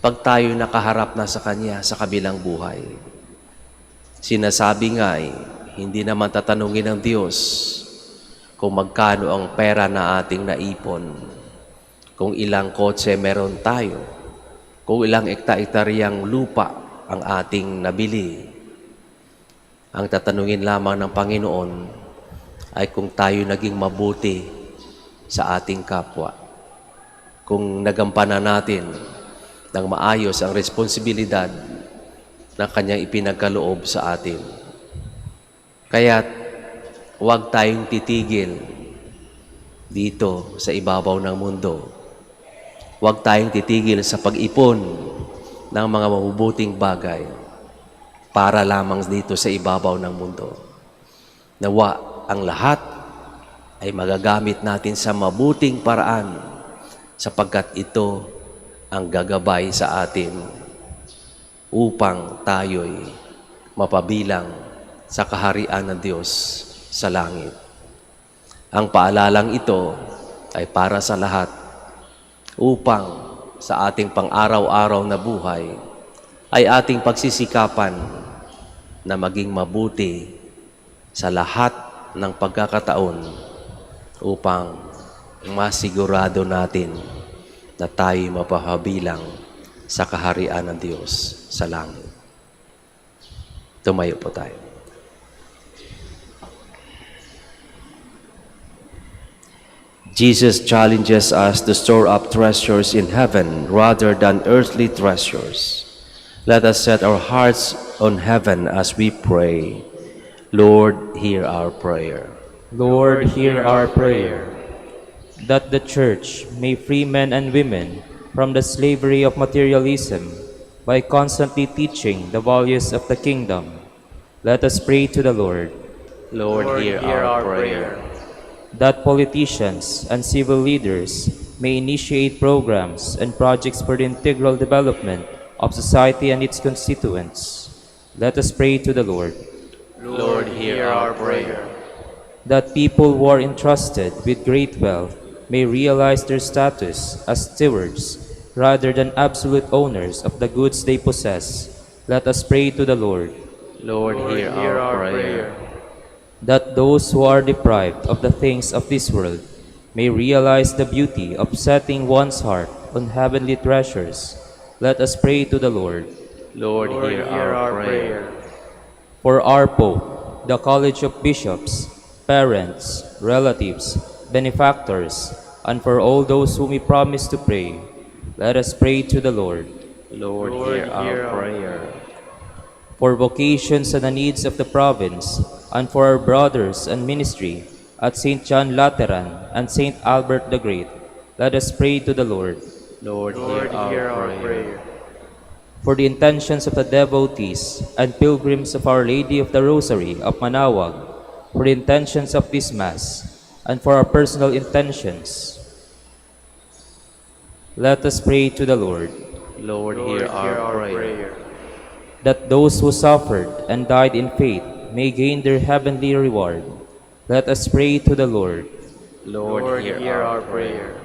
pag tayo nakaharap na sa Kanya sa kabilang buhay. Sinasabi nga hindi naman tatanungin ng Diyos kung magkano ang pera na ating naipon, kung ilang kotse meron tayo, kung ilang ekta-ektaryang lupa ang ating nabili. Ang tatanungin lamang ng Panginoon ay kung tayo naging mabuti sa ating kapwa. Kung nagampanan natin ng maayos ang responsibilidad na Kanyang ipinagkaloob sa atin. Kaya huwag tayong titigil dito sa ibabaw ng mundo. Huwag tayong titigil sa pag-ipon ng mga mabubuting bagay para lamang dito sa ibabaw ng mundo. Nawa ang lahat ay magagamit natin sa mabuting paraan sapagkat ito ang gagabay sa atin upang tayo'y mapabilang sa kaharian ng Diyos sa langit. Ang paalalang ito ay para sa lahat upang sa ating pang-araw-araw na buhay ay ating pagsisikapan na maging mabuti sa lahat ng pagkakataon upang masigurado natin na tayo mapapabilang sa kaharian ng Diyos sa langit. Tumayo po tayo. Jesus challenges us to store up treasures in heaven rather than earthly treasures. Let us set our hearts on heaven as we pray. Lord, hear our prayer. Lord, hear our prayer. That the Church may free men and women from the slavery of materialism by constantly teaching the values of the kingdom. Let us pray to the Lord. Lord, hear our prayer. That politicians and civil leaders may initiate programs and projects for the integral development of society and its constituents. Let us pray to the Lord. Lord, hear our prayer. That people who are entrusted with great wealth may realize their status as stewards rather than absolute owners of the goods they possess. Let us pray to the Lord. Lord, hear our prayer. That those who are deprived of the things of this world may realize the beauty of setting one's heart on heavenly treasures. Let us pray to the Lord. Lord, hear our prayer. For our Pope, the College of Bishops, parents, relatives, benefactors, and for all those whom we promise to pray, let us pray to the Lord. Lord, hear our prayer. For vocations and the needs of the province, and for our brothers and ministry at St. John Lateran and St. Albert the Great, let us pray to the Lord. Lord, hear our prayer. For the intentions of the devotees and pilgrims of Our Lady of the Rosary of Manaoag, for the intentions of this Mass, and for our personal intentions, let us pray to the Lord. Lord, hear our prayer. That those who suffered and died in faith may gain their heavenly reward. Let us pray to the Lord. Lord, hear our prayer.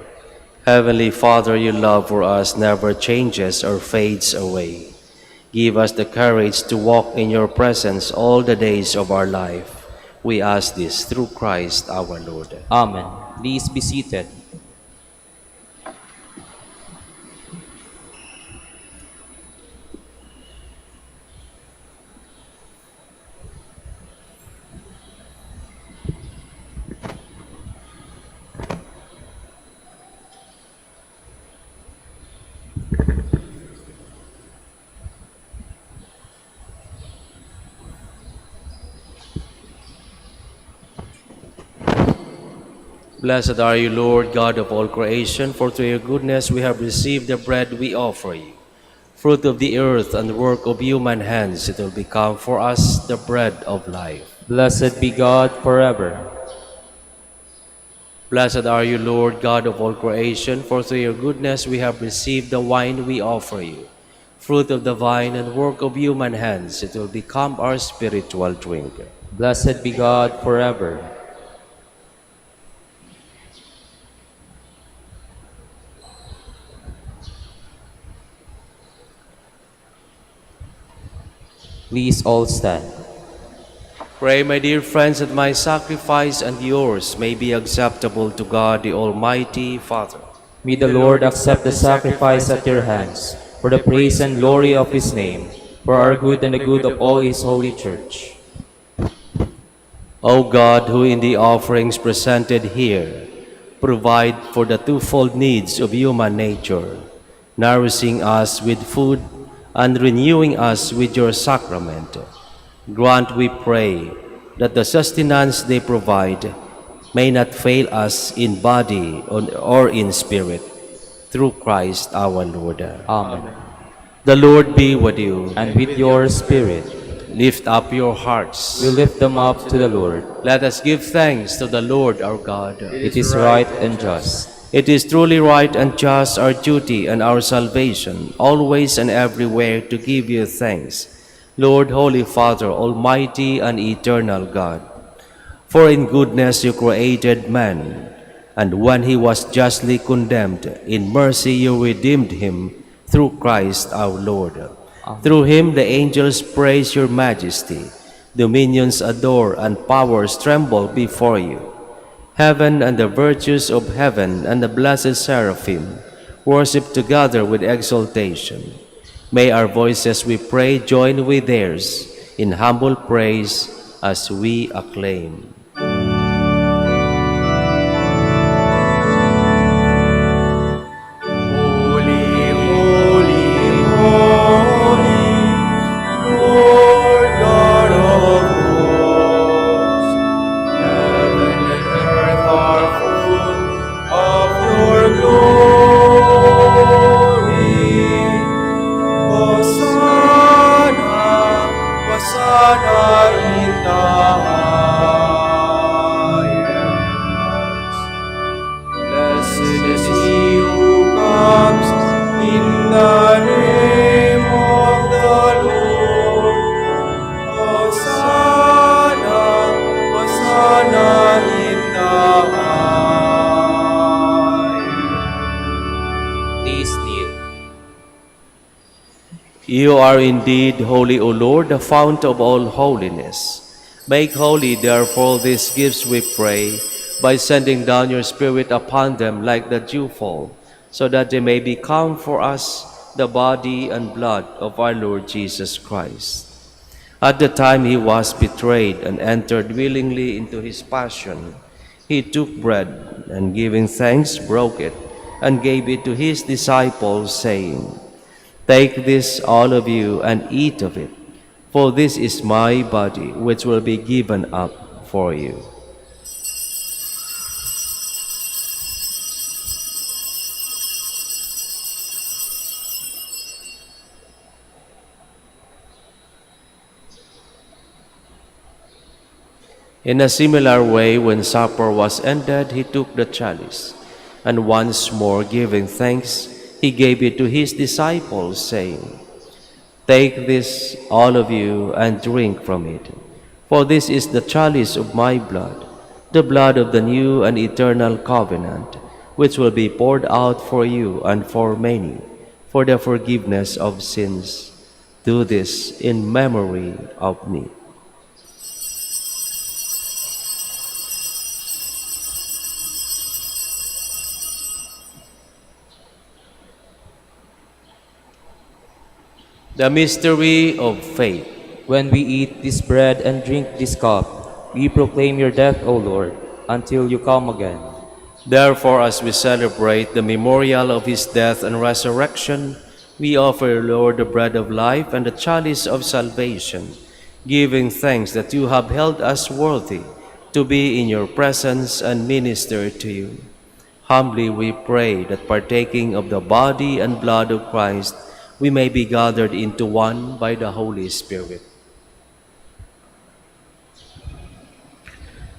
Heavenly Father, your love for us never changes or fades away. Give us the courage to walk in your presence all the days of our life. We ask this through Christ our Lord. Amen. Please be seated. Blessed are you, Lord, God of all creation, for through your goodness we have received the bread we offer you. Fruit of the earth and the work of human hands, it will become for us the bread of life. Blessed be God forever. Blessed are you, Lord, God of all creation, for through your goodness we have received the wine we offer you. Fruit of the vine and work of human hands, it will become our spiritual drink. Blessed be God forever. Please all stand. Pray, my dear friends, that my sacrifice and yours may be acceptable to God, the Almighty Father. May the Lord accept the sacrifice at your hands for the praise and glory of his name, for our good and the good of all his holy church. O God, who in the offerings presented here provide for the twofold needs of human nature, nourishing us with food and renewing us with your sacrament, grant, we pray, that the sustenance they provide may not fail us in body or in spirit, through Christ our Lord. Amen. The Lord be with you. And with your spirit, Lift up your hearts. we lift them up to the Lord. Let us give thanks to the Lord our God. It is right and just. It is truly right and just, our duty and our salvation, always and everywhere to give you thanks, Lord, Holy Father, Almighty and eternal God. For in goodness you created man, and when he was justly condemned, in mercy you redeemed him through Christ our Lord. Through him the angels praise your majesty, dominions adore, and powers tremble before you. Heaven and the virtues of heaven and the blessed seraphim worship together with exultation. May our voices, we pray, join with theirs in humble praise as we acclaim. Please kneel. You are indeed holy, O Lord, the fount of all holiness. Make holy, therefore, these gifts, we pray, by sending down your Spirit upon them like the dewfall, so that they may become for us the body and blood of our Lord Jesus Christ. At the time he was betrayed and entered willingly into his passion, he took bread and giving thanks broke it and gave it to his disciples, saying, "Take this, all of you, and eat of it, for this is my body, which will be given up for you." In a similar way, when supper was ended, he took the chalice, and once more giving thanks, he gave it to his disciples, saying, "Take this, all of you, and drink from it, for this is the chalice of my blood, the blood of the new and eternal covenant, which will be poured out for you and for many, for the forgiveness of sins. Do this in memory of me." The mystery of faith. When we eat this bread and drink this cup, we proclaim your death, O Lord, until you come again. Therefore, as we celebrate the memorial of his death and resurrection, we offer, Lord, the bread of life and the chalice of salvation, giving thanks that you have held us worthy to be in your presence and minister to you. Humbly we pray that partaking of the body and blood of Christ, we may be gathered into one by the Holy Spirit.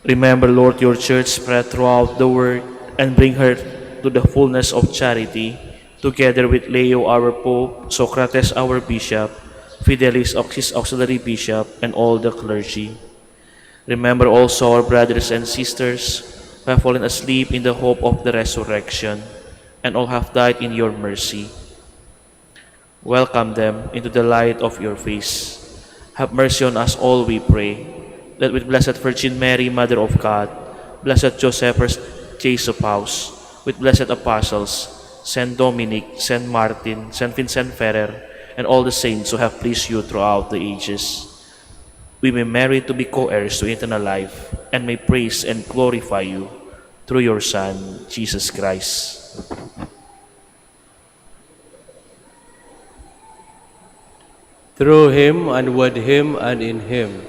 Remember, Lord, your church spread throughout the world and bring her to the fullness of charity, together with Leo, our Pope, Socrates, our Bishop, Fidelis, his auxiliary bishop, and all the clergy. Remember also our brothers and sisters who have fallen asleep in the hope of the resurrection, and all have died in your mercy. Welcome them into the light of your face. Have mercy on us all, we pray, that with Blessed Virgin Mary, Mother of God, Blessed Josephus, Chaste Spouse, with blessed apostles, Saint Dominic, Saint Martin, Saint Vincent Ferrer, and all the saints who have pleased you throughout the ages, we may merit to be co-heirs to eternal life, and may praise and glorify you through your Son, Jesus Christ. Through him, and with him, and in him,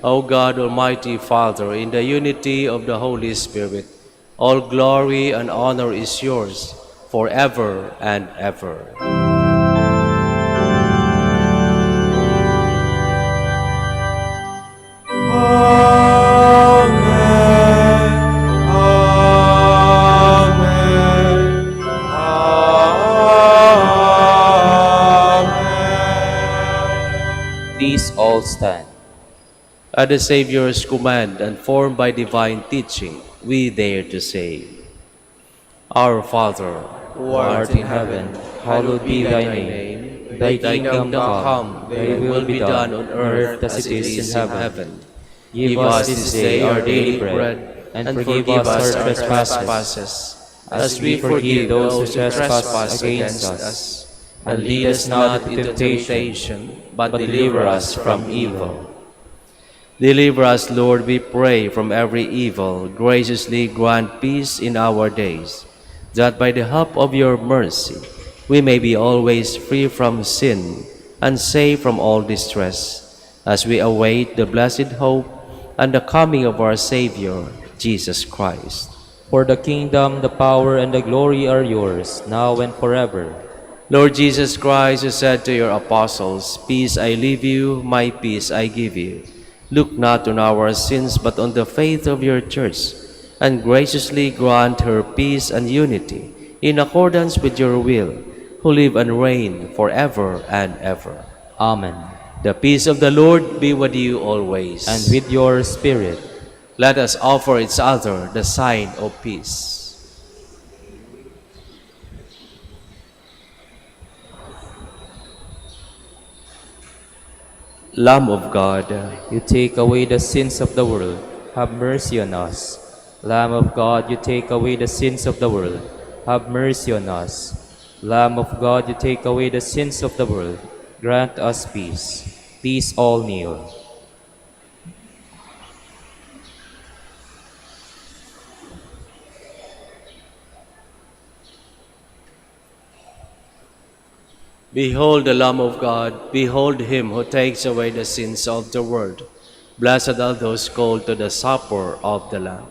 O God, Almighty Father, in the unity of the Holy Spirit, all glory and honor is yours forever and ever. Please all stand. At the Savior's command and formed by divine teaching, we dare to say, Our Father, Who art in heaven, hallowed be thy name. Thy kingdom come, thy will be done on earth as it is in heaven. Give us this day our daily bread, and forgive us our trespasses, as we forgive those who trespass against us. And lead us not into temptation, but deliver us from evil. deliver us, Lord, we pray, from every evil. Graciously grant peace in our days, that by the help of your mercy we may be always free from sin and safe from all distress, as we await the blessed hope and the coming of our Savior, Jesus Christ. For the kingdom, the power, and the glory are yours, now and forever. Lord Jesus Christ, who said to your apostles, Peace I leave you, my peace I give you. Look not on our sins, but on the faith of your church, and graciously grant her peace and unity, in accordance with your will, who live and reign forever and ever. Amen. The peace of the Lord be with you always. And with your spirit. Let us offer each other the sign of peace. Lamb of God, You take away the sins of the world, have mercy on us. Lamb of God, you take away the sins of the world, have mercy on us. Lamb of God, you take away the sins of the world, grant us peace. Please all kneel. behold the Lamb of God, behold him who takes away the sins of the world. Blessed are those called to the supper of the Lamb.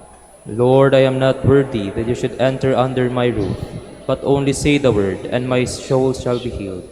Lord, I am not worthy that you should enter under my roof, but only say the word, and my soul shall be healed.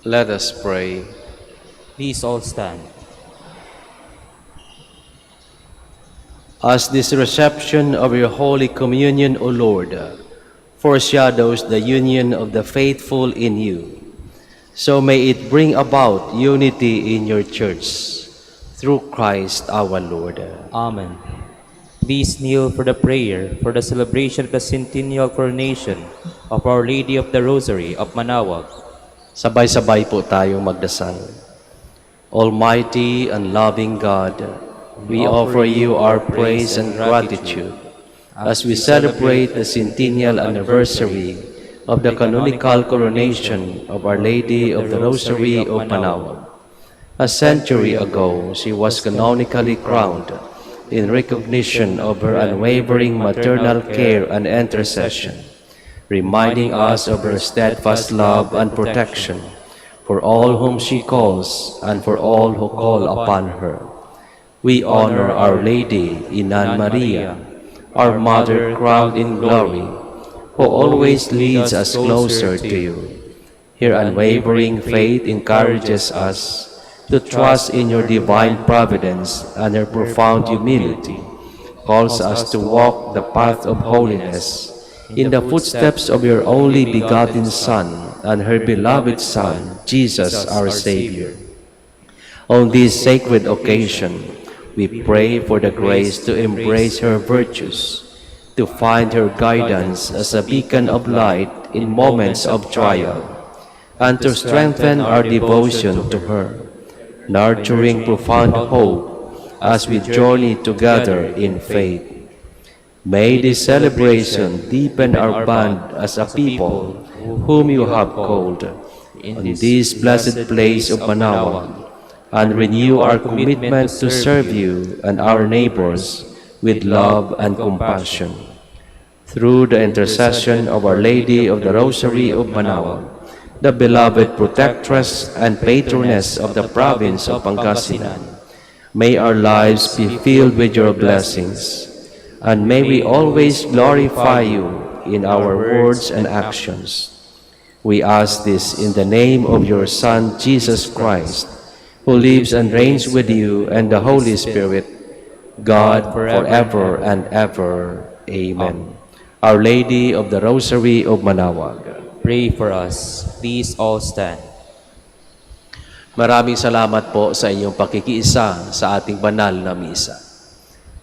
Let us pray. Please all stand. As this reception of your Holy Communion, O Lord, foreshadows the union of the faithful in you, so may it bring about unity in your church, through Christ our Lord. Amen. Please kneel for the prayer for the celebration of the centennial coronation of Our Lady of the Rosary of Manaoag. Sabay-sabay po tayong magdasal. Almighty and loving God, we offer you our praise and gratitude as we celebrate the centennial anniversary of the canonical coronation of Our Lady of the Rosary of Manaoag. A century ago, she was canonically crowned in recognition of her unwavering maternal care and intercession, reminding us of her steadfast love and protection for all whom she calls and for all who call upon her. We honor Our Lady, Inan Maria, our Mother crowned in glory, who always leads us closer to you. Her unwavering faith encourages us to trust in your divine providence, and her profound humility calls us to walk the path of holiness in the footsteps of your only begotten Son and her beloved Son, Jesus our Savior. On this sacred occasion, we pray for the grace to embrace her virtues, to find her guidance as a beacon of light in moments of trial, and to strengthen our devotion to her, nurturing profound hope as we journey together in faith. May this celebration deepen our bond as a people whom you have called in this blessed place of Manaoag, and renew our commitment to serve you and our neighbors with love and compassion. Through the intercession of Our Lady of the Rosary of Manaoag, the beloved protectress and patroness of the province of Pangasinan, may our lives be filled with your blessings, and may we always glorify you in our words and actions. We ask this in the name of your Son, Jesus Christ, who lives and reigns with you and the Holy Spirit, God forever and ever. Amen. Our Lady of the Rosary of Manaoag, Pray for us. Please all stand. maraming salamat po sa inyong pakikiisa sa ating banal na misa.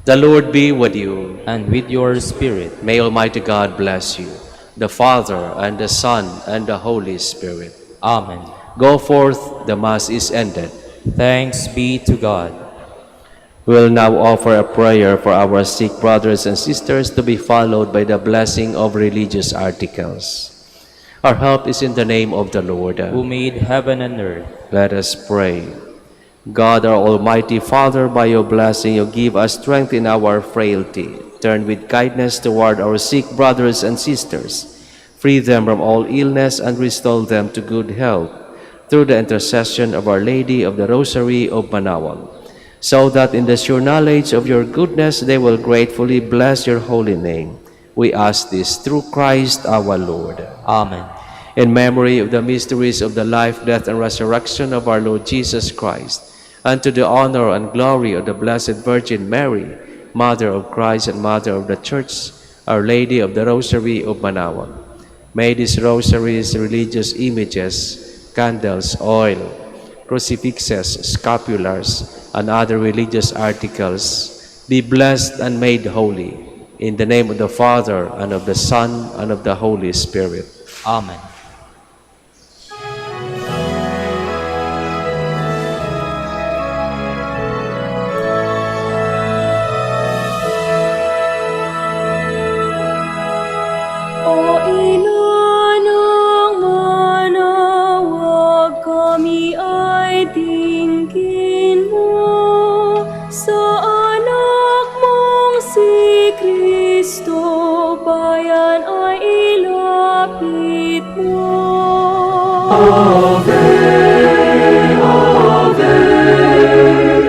The Lord be with you. And with your spirit. May Almighty God bless you, the Father, and the Son, and the Holy Spirit. Amen. Go forth, the Mass is ended. Thanks be to God. We will now offer a prayer for our sick brothers and sisters to be followed by the blessing of religious articles. Our help is in the name of the Lord, Who made heaven and earth. Let us pray. God, our Almighty Father, by your blessing you give us strength in our frailty. Turn with kindness toward our sick brothers and sisters. Free them from all illness and restore them to good health through the intercession of Our Lady of the Rosary of Manaoag, so that in the sure knowledge of your goodness they will gratefully bless your holy name. We ask this through Christ our Lord. Amen. In memory of the mysteries of the life, death, and resurrection of our Lord Jesus Christ, and to the honor and glory of the Blessed Virgin Mary, Mother of Christ and Mother of the Church, Our Lady of the Rosary of Manaoag, may these rosaries, religious images, candles, oil, crucifixes, scapulars, and other religious articles be blessed and made holy. In the name of the Father, and of the Son, and of the Holy Spirit. Amen. O ina ng Manaoag, kami ay tingin mo sa anak mong si Kristo, bayan ay ilapit mo. Ave, Ave,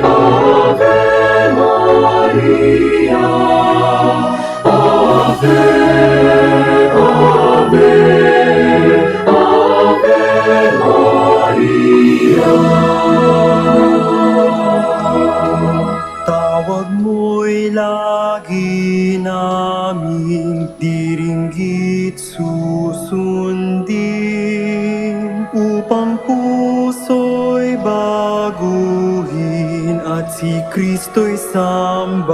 Ave Maria, Ave, Ave, Ave Maria. upang puso'y baguhin at si Kristo'y sambahin.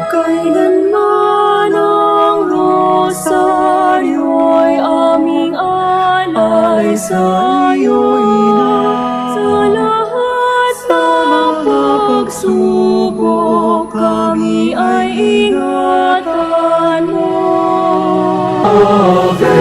Kailanman ang rosaryo'y aming alay sa iyo, Ina. Sa lahat ng pagsubok, kami ay ingatan mo. Ave